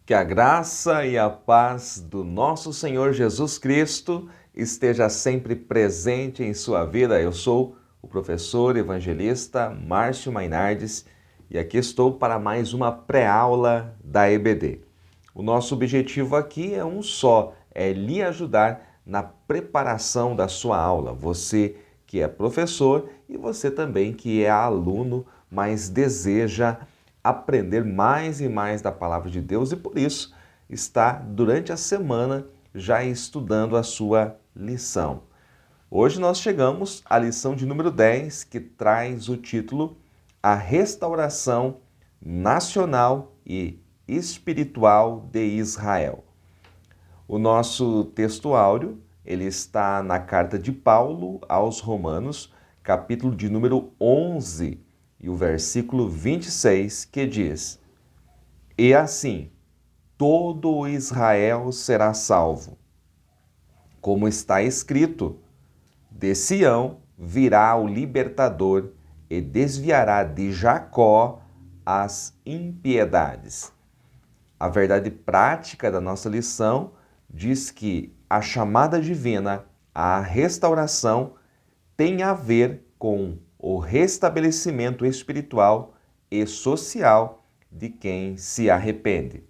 Que a graça e a paz do nosso Senhor Jesus Cristo esteja sempre presente em sua vida. Eu sou o professor evangelista Márcio Mainardes e aqui estou para mais uma pré-aula da EBD. O nosso objetivo aqui é um só, é lhe ajudar na preparação da sua aula. Você que é professor e você também que é aluno, mas deseja aprender mais e mais da palavra de Deus e por isso está durante a semana já estudando a sua lição. Hoje nós chegamos à lição de número 10, que traz o título A Restauração Nacional e Espiritual de Israel. O nosso texto áureo, ele está na carta de Paulo aos Romanos, capítulo de número 11, e o versículo 26, que diz: E assim, todo Israel será salvo. Como está escrito, de Sião virá o libertador e desviará de Jacó as impiedades. A verdade prática da nossa lição diz que a chamada divina à restauração tem a ver com o restabelecimento espiritual e social de quem se arrepende.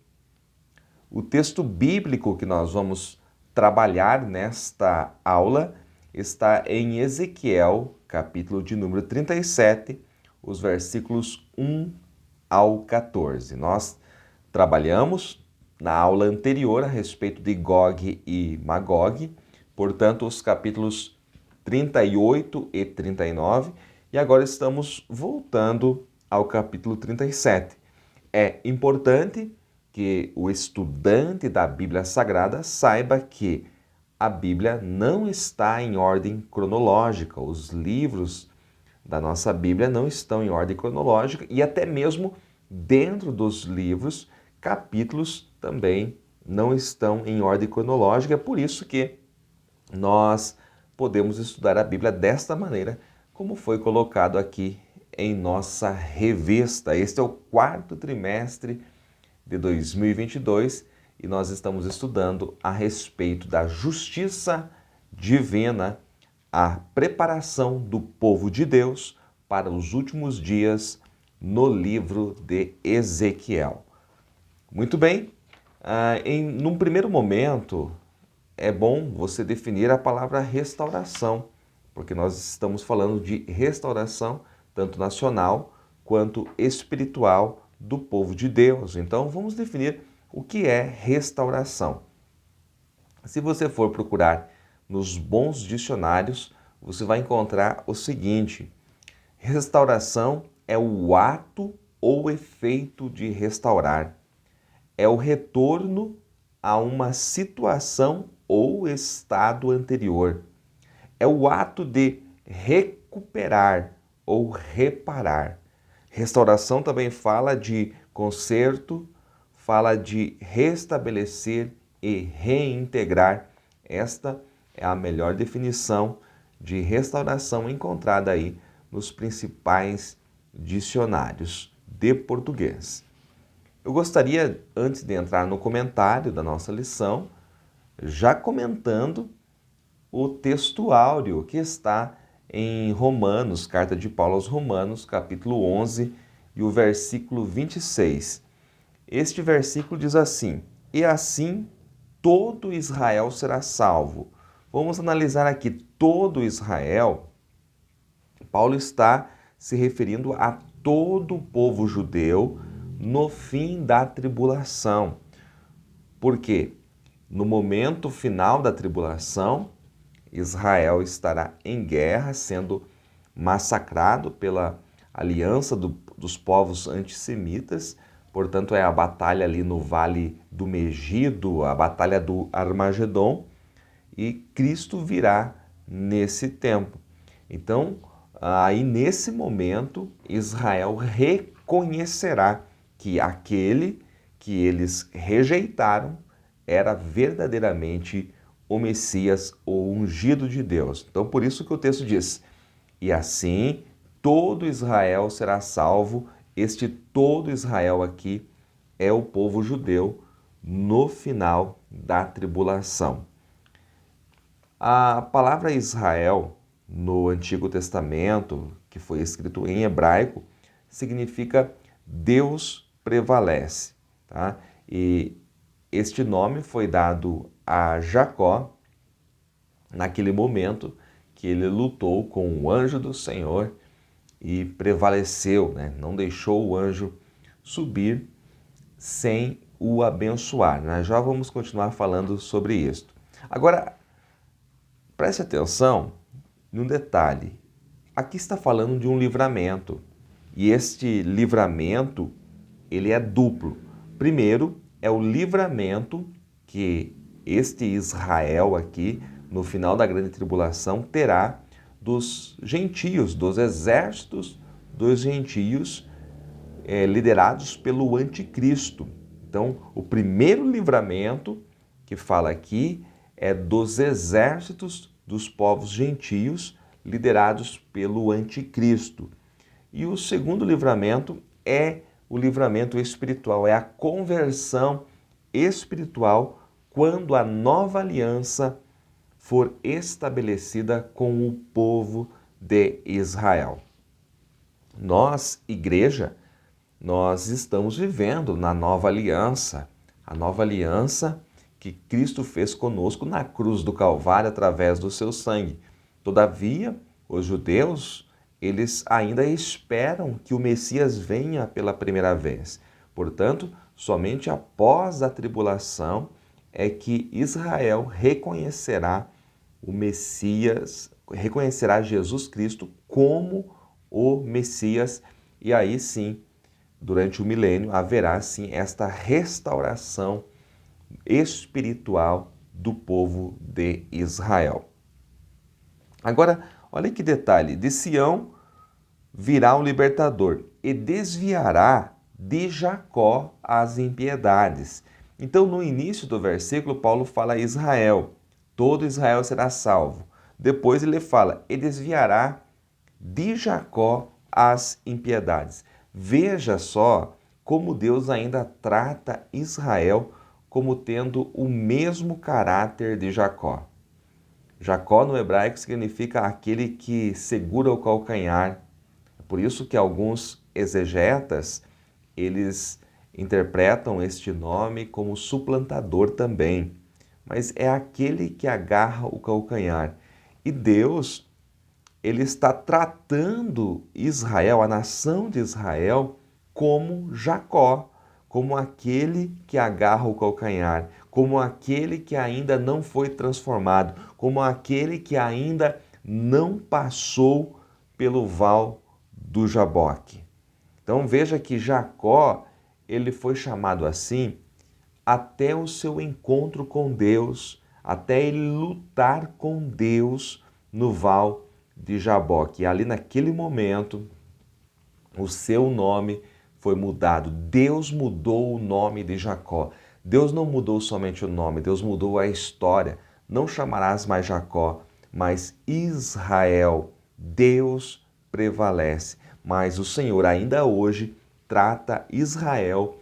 O texto bíblico que nós vamos trabalhar nesta aula está em Ezequiel, capítulo de número 37, os versículos 1 ao 14. Nós trabalhamos na aula anterior a respeito de Gog e Magog, portanto, os capítulos 38 e 39, e agora estamos voltando ao capítulo 37. É importante que o estudante da Bíblia Sagrada saiba que a Bíblia não está em ordem cronológica, os livros da nossa Bíblia não estão em ordem cronológica e até mesmo dentro dos livros, capítulos também não estão em ordem cronológica, é por isso que nós podemos estudar a Bíblia desta maneira, como foi colocado aqui em nossa revista. Este é o quarto trimestre de 2022 e nós estamos estudando a respeito da justiça divina, a preparação do povo de Deus para os últimos dias no livro de Ezequiel. Muito bem, num primeiro momento é bom você definir a palavra restauração, porque nós estamos falando de restauração tanto nacional quanto espiritual do povo de Deus. Então vamos definir o que é restauração. Se você for procurar nos bons dicionários, você vai encontrar o seguinte: restauração é o ato ou efeito de restaurar. É o retorno a uma situação ou estado anterior. É o ato de recuperar ou reparar. Restauração também fala de conserto, fala de restabelecer e reintegrar. Esta é a melhor definição de restauração encontrada aí nos principais dicionários de português. Eu gostaria, antes de entrar no comentário da nossa lição, já comentando o texto áureo que está em Romanos, carta de Paulo aos Romanos, capítulo 11 e o versículo 26. Este versículo diz assim: E assim todo Israel será salvo. Vamos analisar aqui todo Israel. Paulo está se referindo a todo o povo judeu no fim da tribulação. Por quê? No momento final da tribulação, Israel estará em guerra, sendo massacrado pela aliança dos povos antissemitas. Portanto, é a batalha ali no Vale do Megido, a batalha do Armagedon, e Cristo virá nesse tempo. Então, aí nesse momento, Israel reconhecerá que aquele que eles rejeitaram era verdadeiramente o Messias, o ungido de Deus. Então, por isso que o texto diz: E assim todo Israel será salvo. Este todo Israel aqui é o povo judeu no final da tribulação. A palavra Israel no Antigo Testamento, que foi escrito em hebraico, significa Deus prevalece, tá? E este nome foi dado a Jacó naquele momento que ele lutou com o anjo do Senhor e prevaleceu, né? Não deixou o anjo subir sem o abençoar. Nós já vamos continuar falando sobre isso. Agora, preste atenção num detalhe. Aqui está falando de um livramento. E este livramento, ele é duplo. Primeiro, é o livramento que este Israel aqui, no final da grande tribulação, terá dos gentios, dos exércitos dos gentios, liderados pelo anticristo. Então, o primeiro livramento que fala aqui é dos exércitos dos povos gentios, liderados pelo anticristo. E o segundo livramento é o livramento espiritual, é a conversão espiritual quando a nova aliança for estabelecida com o povo de Israel. Nós, igreja, nós estamos vivendo na nova aliança, a nova aliança que Cristo fez conosco na cruz do Calvário através do seu sangue. Todavia, os judeus, eles ainda esperam que o Messias venha pela primeira vez. Portanto, somente após a tribulação é que Israel reconhecerá o Messias, reconhecerá Jesus Cristo como o Messias, e aí sim, durante o milênio, haverá sim esta restauração espiritual do povo de Israel. Agora, olha que detalhe, de Sião virá o libertador e desviará de Jacó as impiedades. Então, no início do versículo, Paulo fala Israel, todo Israel será salvo. Depois ele fala, e desviará de Jacó as impiedades. Veja só como Deus ainda trata Israel como tendo o mesmo caráter de Jacó. Jacó no hebraico significa aquele que segura o calcanhar. É por isso que alguns exegetas, eles interpretam este nome como suplantador também. Mas é aquele que agarra o calcanhar. E Deus, ele está tratando Israel, a nação de Israel, como Jacó, como aquele que agarra o calcanhar, como aquele que ainda não foi transformado, como aquele que ainda não passou pelo val do Jaboque. Então veja que Jacó, ele foi chamado assim até o seu encontro com Deus, até ele lutar com Deus no val de Jaboque. E ali naquele momento, o seu nome foi mudado. Deus mudou o nome de Jacó. Deus não mudou somente o nome, Deus mudou a história. Não chamarás mais Jacó, mas Israel. Deus prevalece. Mas o Senhor ainda hoje trata Israel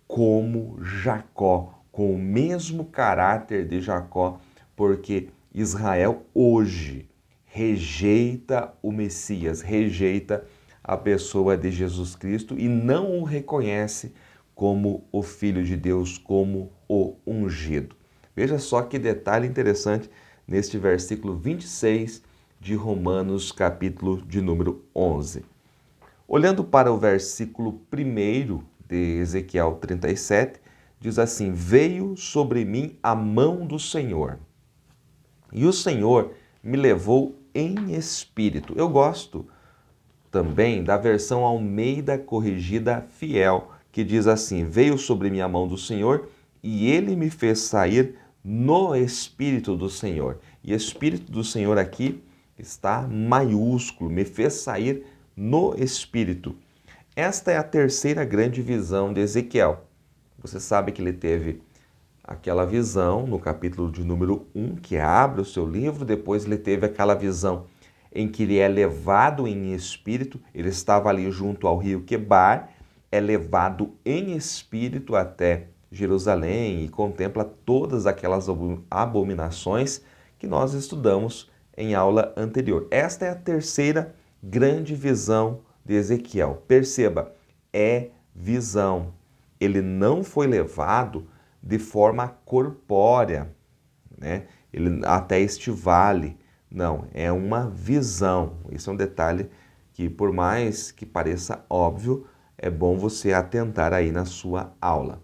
como Jacó, com o mesmo caráter de Jacó, porque Israel hoje rejeita o Messias, rejeita a pessoa de Jesus Cristo e não o reconhece como o Filho de Deus, como o ungido. Veja só que detalhe interessante neste versículo 26 de Romanos, capítulo de número 11. Olhando para o versículo 1 de Ezequiel 37, diz assim: veio sobre mim a mão do Senhor, e o Senhor me levou em espírito. Eu gosto também da versão Almeida Corrigida Fiel, que diz assim: veio sobre mim a mão do Senhor, e ele me fez sair no Espírito do Senhor. E Espírito do Senhor aqui está maiúsculo, me fez sair no Espírito. Esta é a terceira grande visão de Ezequiel. Você sabe que ele teve aquela visão no capítulo de número 1, que abre o seu livro, depois ele teve aquela visão em que ele é levado em espírito, ele estava ali junto ao rio Quebar, é levado em espírito até Jerusalém e contempla todas aquelas abominações que nós estudamos em aula anterior. Esta é a terceira grande visão de Ezequiel. Perceba, é visão. Ele não foi levado de forma corpórea, né? Até este vale. Não, é uma visão. Isso é um detalhe que, por mais que pareça óbvio, é bom você atentar aí na sua aula.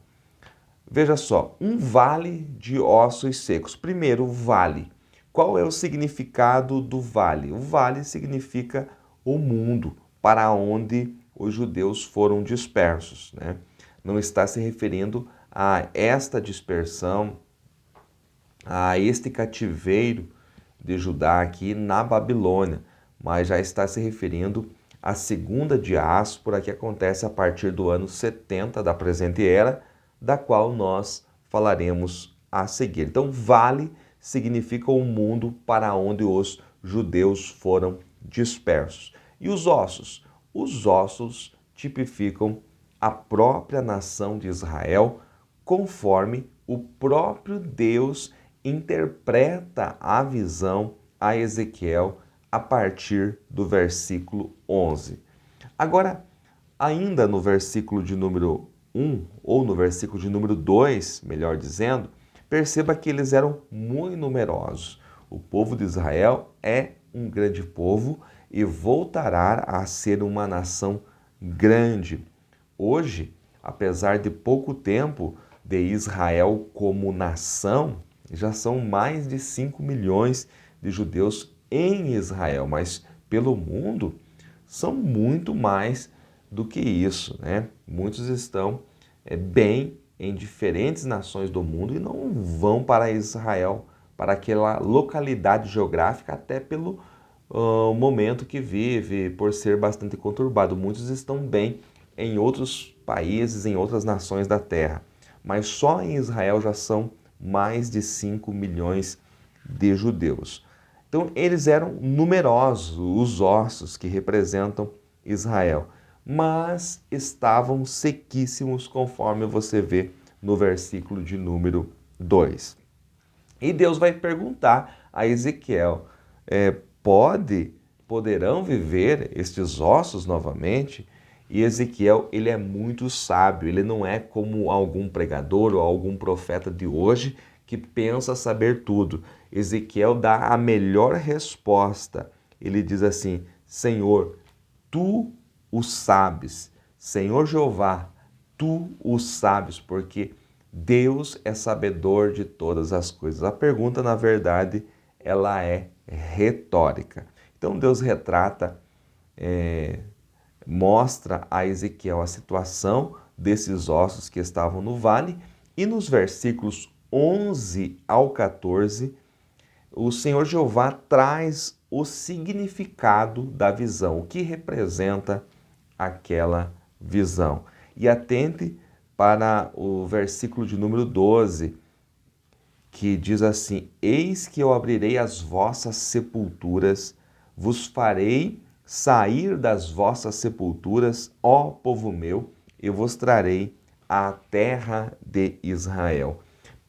Veja só, um vale de ossos secos. Primeiro, vale. Qual é o significado do vale? O vale significa o mundo para onde os judeus foram dispersos, né? Não está se referindo a esta dispersão, a este cativeiro de Judá aqui na Babilônia, mas já está se referindo à segunda diáspora que acontece a partir do ano 70 da presente era, da qual nós falaremos a seguir. Então, vale significa o mundo para onde os judeus foram dispersos. E os ossos? Os ossos tipificam a própria nação de Israel, conforme o próprio Deus interpreta a visão a Ezequiel a partir do versículo 11. Agora, ainda no versículo de número 1, ou no versículo de número 2, melhor dizendo, perceba que eles eram muito numerosos. O povo de Israel é um grande povo e voltará a ser uma nação grande. Hoje, apesar de pouco tempo de Israel como nação, já são mais de 5 milhões de judeus em Israel, mas pelo mundo são muito mais do que isso, né? Muitos estão bem em diferentes nações do mundo e não vão para Israel, para aquela localidade geográfica, até pelo momento que vive, por ser bastante conturbado. Muitos estão bem em outros países, em outras nações da terra, mas só em Israel já são mais de 5 milhões de judeus. Então, eles eram numerosos, os ossos que representam Israel, mas estavam sequíssimos, conforme você vê no versículo de número 2. E Deus vai perguntar a Ezequiel, poderão viver estes ossos novamente? E Ezequiel, ele é muito sábio, ele não é como algum pregador ou algum profeta de hoje que pensa saber tudo. Ezequiel dá a melhor resposta. Ele diz assim: Senhor, tu o sabes. Senhor Jeová, tu o sabes, porque Deus é sabedor de todas as coisas. A pergunta, na verdade, ela é retórica. Então Deus retrata, mostra a Ezequiel a situação desses ossos que estavam no vale, e nos versículos 11 ao 14, o Senhor Jeová traz o significado da visão, o que representa aquela visão. E atente para o versículo de número 12, que diz assim: Eis que eu abrirei as vossas sepulturas, vos farei sair das vossas sepulturas, ó povo meu, e vos trarei à terra de Israel.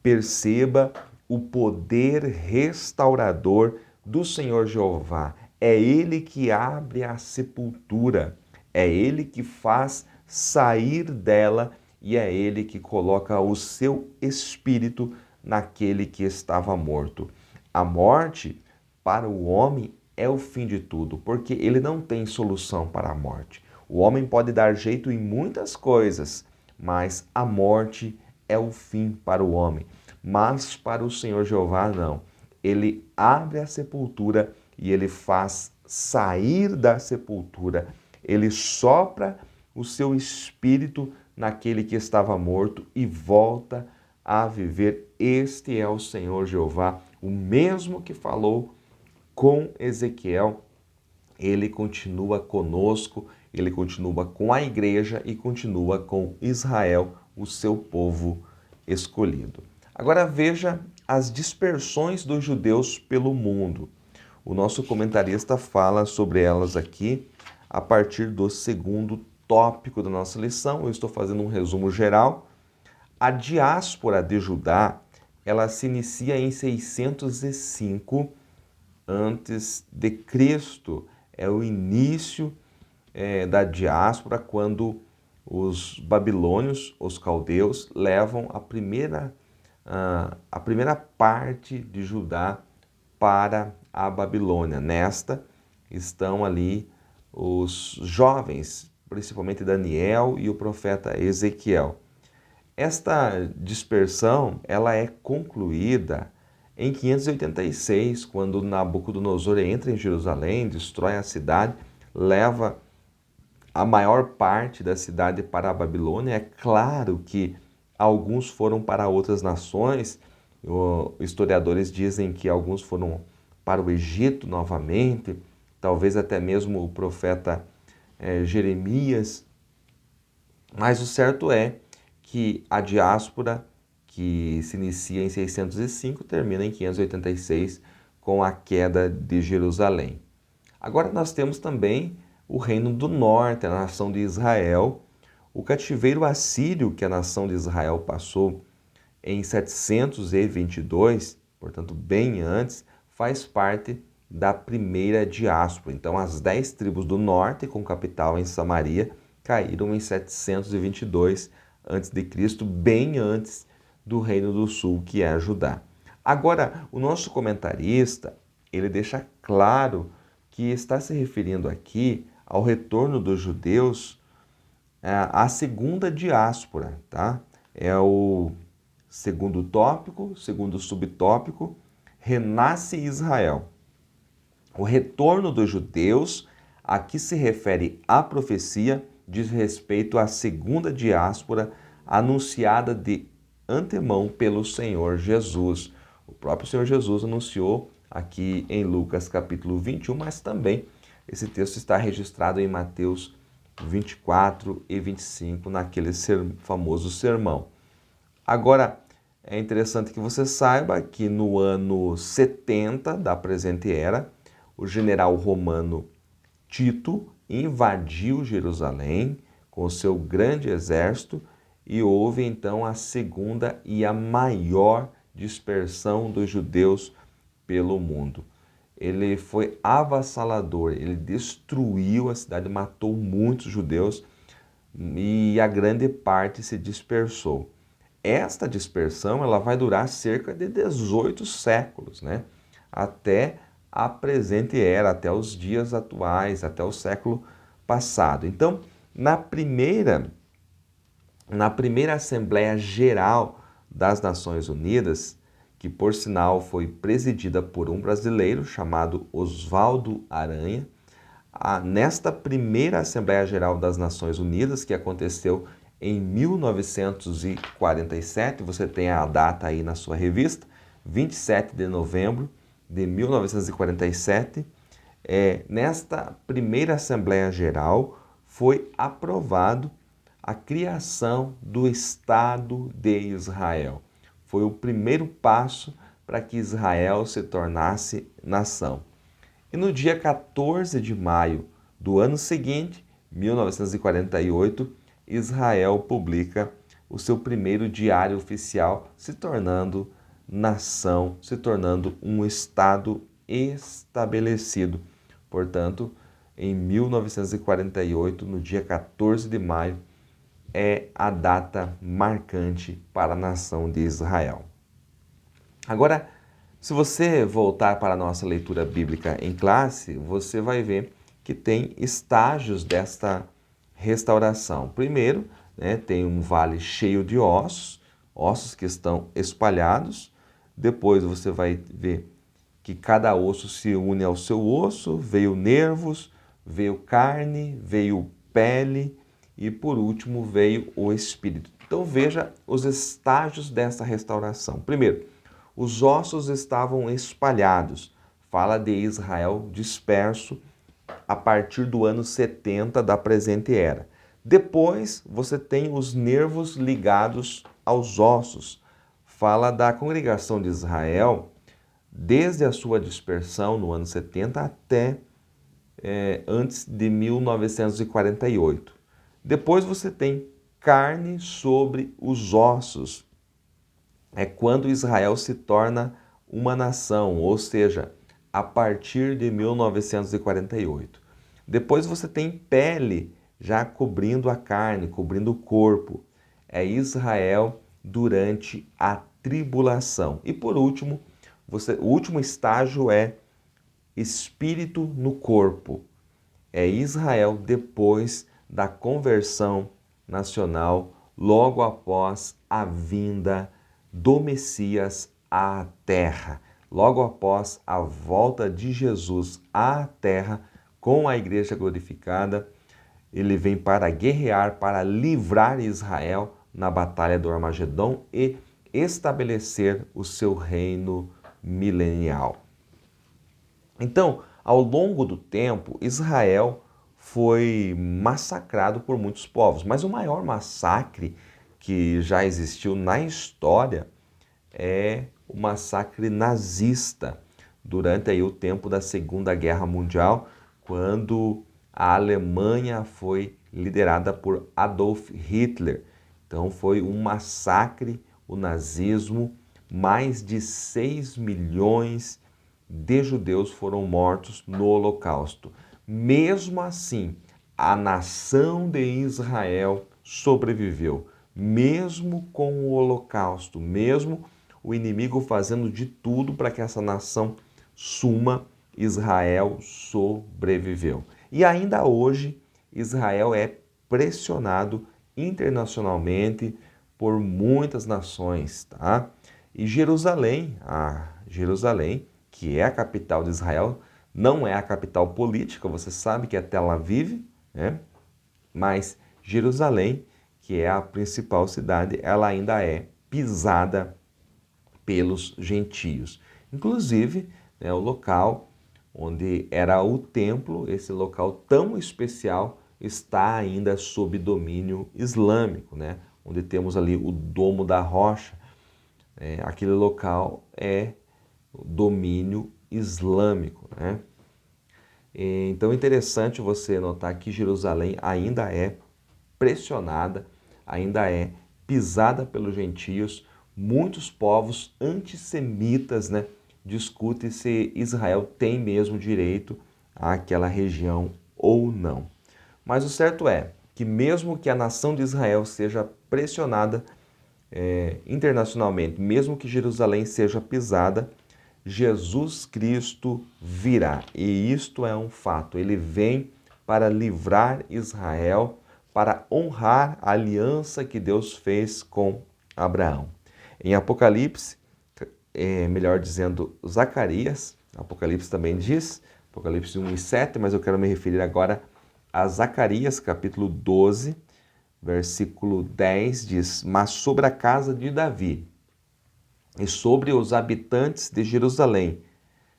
Perceba o poder restaurador do Senhor Jeová. É Ele que abre a sepultura, é Ele que faz sair dela e é Ele que coloca o seu espírito naquele que estava morto. A morte, para o homem, é o fim de tudo, porque ele não tem solução para a morte. O homem pode dar jeito em muitas coisas, mas a morte é o fim para o homem. Mas para o Senhor Jeová, não. Ele abre a sepultura e ele faz sair da sepultura. Ele sopra o seu espírito naquele que estava morto e volta a viver. Este é o Senhor Jeová, o mesmo que falou com Ezequiel. Ele continua conosco, ele continua com a igreja e continua com Israel, o seu povo escolhido. Agora veja as dispersões dos judeus pelo mundo. O nosso comentarista fala sobre elas aqui a partir do segundo tópico da nossa lição. Eu estou fazendo um resumo geral. a diáspora de Judá, ela se inicia em 605 antes de Cristo. É o início da diáspora, quando os babilônios, os caldeus, levam a primeira parte de Judá para a Babilônia. Nesta estão ali os jovens, principalmente Daniel e o profeta Ezequiel. Esta dispersão ela é concluída em 586, quando Nabucodonosor entra em Jerusalém, destrói a cidade, leva a maior parte da cidade para a Babilônia. É claro que alguns foram para outras nações, historiadores dizem que alguns foram para o Egito novamente, talvez até mesmo o profeta Jeremias, mas o certo é que a diáspora, que se inicia em 605, termina em 586 com a queda de Jerusalém. Agora nós temos também o reino do norte, a nação de Israel. O cativeiro assírio que a nação de Israel passou em 722, portanto bem antes, faz parte da primeira diáspora. Então as 10 tribos do norte, com capital em Samaria, caíram em 722 a.C., bem antes do reino do sul, que é Judá. Agora, o nosso comentarista, ele deixa claro que está se referindo aqui ao retorno dos judeus à segunda diáspora, tá? É o segundo tópico, segundo subtópico, renasce Israel. O retorno dos judeus, a que se refere a profecia, diz respeito à segunda diáspora anunciada de antemão pelo Senhor Jesus. O próprio Senhor Jesus anunciou aqui em Lucas capítulo 21, mas também esse texto está registrado em Mateus 24 e 25, naquele famoso sermão. Agora, é interessante que você saiba que no ano 70 da presente era, o general romano Tito invadiu Jerusalém com seu grande exército e houve então a segunda e a maior dispersão dos judeus pelo mundo. Ele foi avassalador, ele destruiu a cidade, matou muitos judeus e a grande parte se dispersou. Esta dispersão ela vai durar cerca de 18 séculos, né? Até a presente era, até os dias atuais, até o século passado. Então, na primeira Assembleia Geral das Nações Unidas, que por sinal foi presidida por um brasileiro chamado Oswaldo Aranha, nesta primeira Assembleia Geral das Nações Unidas, que aconteceu em 1947, você tem a data aí na sua revista, 27 de novembro de 1947, nesta primeira Assembleia Geral foi aprovado a criação do Estado de Israel. Foi o primeiro passo para que Israel se tornasse nação. E no dia 14 de maio do ano seguinte, 1948, Israel publica o seu primeiro diário oficial, se tornando nação, se tornando um Estado estabelecido. Portanto, em 1948, no dia 14 de maio, é a data marcante para a nação de Israel. Agora, se você voltar para a nossa leitura bíblica em classe, você vai ver que tem estágios desta restauração. Primeiro, tem um vale cheio de ossos, ossos que estão espalhados. Depois você vai ver que cada osso se une ao seu osso, veio nervos, veio carne, veio pele e por último veio o espírito. Então veja os estágios dessa restauração. Primeiro, os ossos estavam espalhados. Fala de Israel disperso a partir do ano 70 da presente era. Depois você tem os nervos ligados aos ossos. Fala da congregação de Israel desde a sua dispersão no ano 70 até antes de 1948. Depois você tem carne sobre os ossos. É quando Israel se torna uma nação, ou seja, a partir de 1948. Depois você tem pele já cobrindo a carne, cobrindo o corpo. É Israel durante a tribulação. E por último, o último estágio é espírito no corpo. É Israel depois da conversão nacional, logo após a vinda do Messias à terra, logo após a volta de Jesus à terra com a igreja glorificada. Ele vem para guerrear, para livrar Israel na batalha do Armagedon e estabelecer o seu reino milenial. Então, ao longo do tempo, Israel foi massacrado por muitos povos, mas o maior massacre que já existiu na história é o massacre nazista, durante aí o tempo da Segunda Guerra Mundial, quando a Alemanha foi liderada por Adolf Hitler. Então foi um massacre, o nazismo, mais de 6 milhões de judeus foram mortos no Holocausto. Mesmo assim, a nação de Israel sobreviveu, mesmo com o Holocausto, mesmo o inimigo fazendo de tudo para que essa nação suma, Israel sobreviveu. E ainda hoje, Israel é pressionado internacionalmente por muitas nações, tá? E Jerusalém, que é a capital de Israel, não é a capital política, você sabe que é Tel Aviv, né? Mas Jerusalém, que é a principal cidade, ela ainda é pisada pelos gentios. Inclusive, né, o local onde era o templo, esse local tão especial, está ainda sob domínio islâmico, né? Onde temos ali o Domo da Rocha. Aquele local é domínio islâmico, né? Então é interessante você notar que Jerusalém ainda é pressionada, ainda é pisada pelos gentios. Muitos povos antissemitas, né, discutem se Israel tem mesmo direito àquela região ou não. Mas o certo é que mesmo que a nação de Israel seja pressionada internacionalmente, mesmo que Jerusalém seja pisada, Jesus Cristo virá. E isto é um fato. Ele vem para livrar Israel, para honrar a aliança que Deus fez com Abraão. Em Apocalipse, melhor dizendo, Zacarias, Apocalipse também diz, Apocalipse 1 e 7, mas eu quero me referir agora a Zacarias, capítulo 12, versículo 10, diz: Mas sobre a casa de Davi e sobre os habitantes de Jerusalém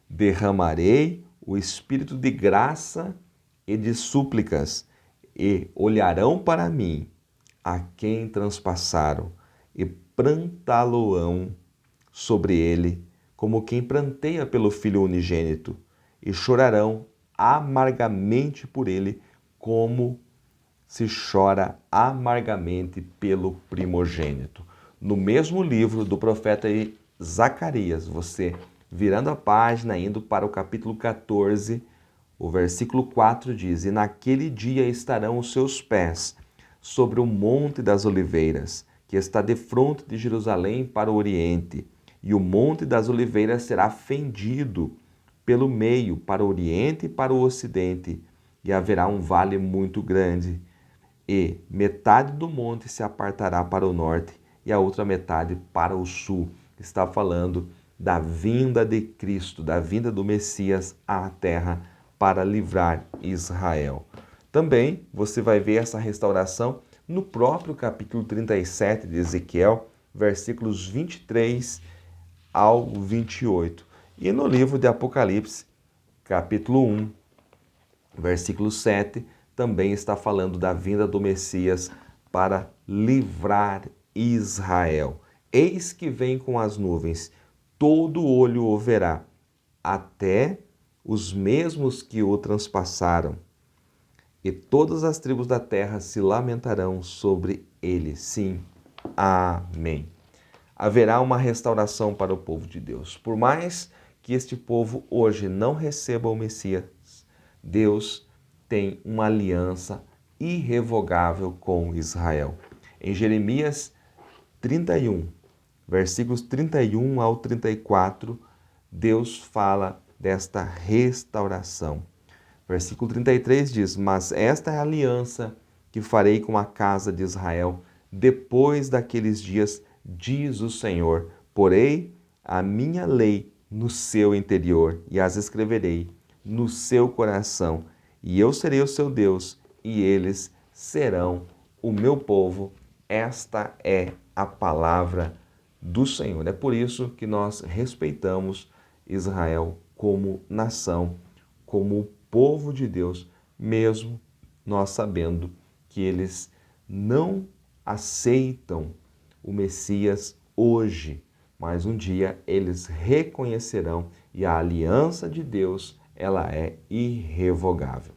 derramarei o espírito de graça e de súplicas, e olharão para mim a quem transpassaram, e plantá-lo-ão sobre ele, como quem planteia pelo filho unigênito, e chorarão amargamente por ele, como se chora amargamente pelo primogênito. No mesmo livro do profeta Zacarias, você virando a página, indo para o capítulo 14, o versículo 4 diz: E naquele dia estarão os seus pés sobre o monte das oliveiras, que está defronte de Jerusalém para o oriente, e o monte das oliveiras será fendido pelo meio para o oriente e para o ocidente, e haverá um vale muito grande, e metade do monte se apartará para o norte e a outra metade para o sul. Está falando da vinda de Cristo, da vinda do Messias à terra para livrar Israel. Também você vai ver essa restauração no próprio capítulo 37 de Ezequiel, versículos 23 ao 28. E no livro de Apocalipse, capítulo 1, versículo 7, também está falando da vinda do Messias para livrar Israel. Eis que vem com as nuvens, todo olho o verá, até os mesmos que o transpassaram, e todas as tribos da terra se lamentarão sobre Ele. Sim. Amém. Haverá uma restauração para o povo de Deus. Por mais que este povo hoje não receba o Messias, Deus tem uma aliança irrevogável com Israel. Em Jeremias 31, versículos 31 ao 34, Deus fala desta restauração. Versículo 33 diz: Mas esta é a aliança que farei com a casa de Israel depois daqueles dias, diz o Senhor. Porei a minha lei no seu interior e as escreverei no seu coração, e eu serei o seu Deus, e eles serão o meu povo. Esta é a palavra do Senhor. É por isso que nós respeitamos Israel como nação, como povo de Deus, mesmo nós sabendo que eles não aceitam o Messias hoje, mas um dia eles reconhecerão, e a aliança de Deus, ela é irrevogável.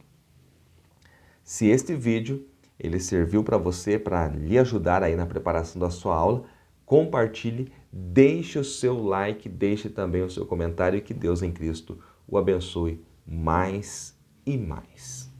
Se este vídeo ele serviu para você, para lhe ajudar aí na preparação da sua aula, compartilhe, deixe o seu like, deixe também o seu comentário, e que Deus em Cristo o abençoe mais e mais.